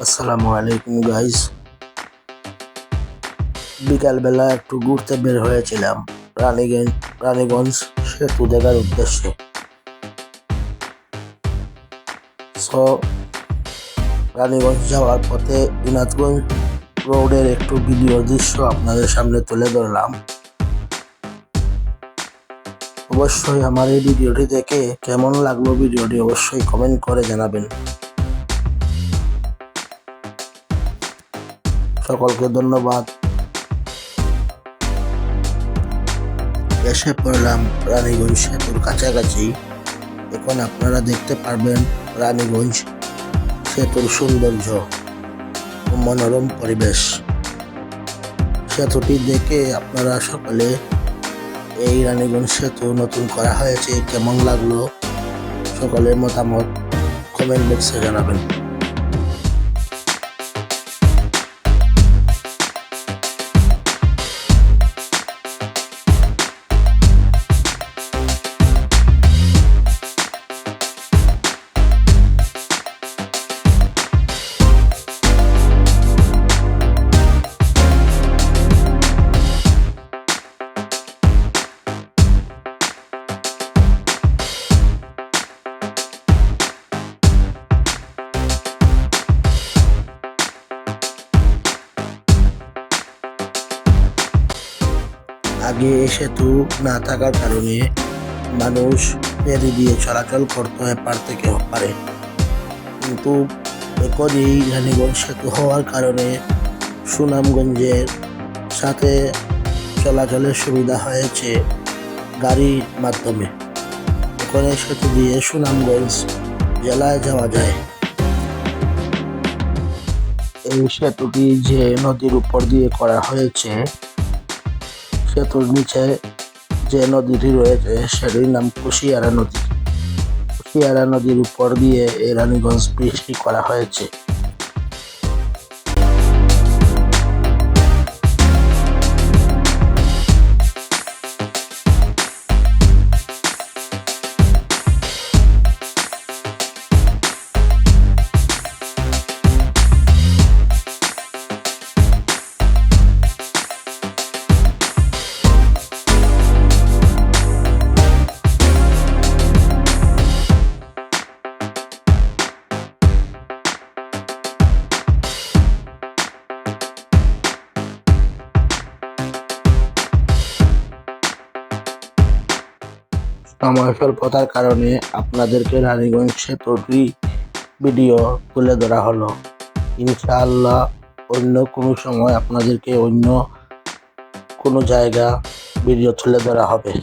আসসালামু আলাইকুম গাইস। বিকালবেলা একটু ঘুরতে বের হয়েছিলাম রানীগঞ্জ সেতু দেখার উদ্দেশ্যে। রানীগঞ্জ যাওয়ার পথে দিনাজগঞ্জ রোডের একটু ভিডিও দৃশ্য আপনাদের সামনে তুলে ধরলাম। অবশ্যই আমার এই ভিডিওটি দেখে কেমন লাগলো ভিডিওটি অবশ্যই কমেন্ট করে জানাবেন। সকলকে ধন্যবাদ। এসে পড়লাম রানীগঞ্জ সেতুর কাছাকাছি। এখন আপনারা দেখতে পারবেন রানীগঞ্জ সেতুর সৌন্দর্য ও মনোরম পরিবেশ। সেতুটি দেখে আপনারা সকলে এই রানীগঞ্জ সেতু নতুন করা হয়েছে কেমন লাগলো সকলের মতামত কমেন্ট বক্সে জানাবেন। আগে সেতু না থাকার কারণে মানুষ ফেরি দিয়ে চলাচল করতে এপার থেকে ওপারে, কিন্তু এখন এই রানীগঞ্জ সেতু হওয়ার কারণে সুনামগঞ্জের সাথে চলাচলের সুবিধা হয়েছে গাড়ির মাধ্যমে। এখন এই সেতু দিয়ে সুনামগঞ্জ জেলায় যাওয়া যায়। এই সেতুটি যে নদীর উপর দিয়ে করা হয়েছে, সেতুর নিচে যে নদীটি রয়েছে সেটির নাম কুশিয়ারা নদী। কুশিয়ারা নদীর উপর দিয়ে এই রানীগঞ্জ ব্রিজটি করা হয়েছে। সময় স্বল্পতার কারণে আপনাদেরকে রানীগঞ্জ সেতুটি ভিডিও তুলে ধরা হলো। ইনশাআল্লাহ অন্য কোনো সময় আপনাদেরকে অন্য কোনো জায়গা ভিডিও তুলে ধরা হবে।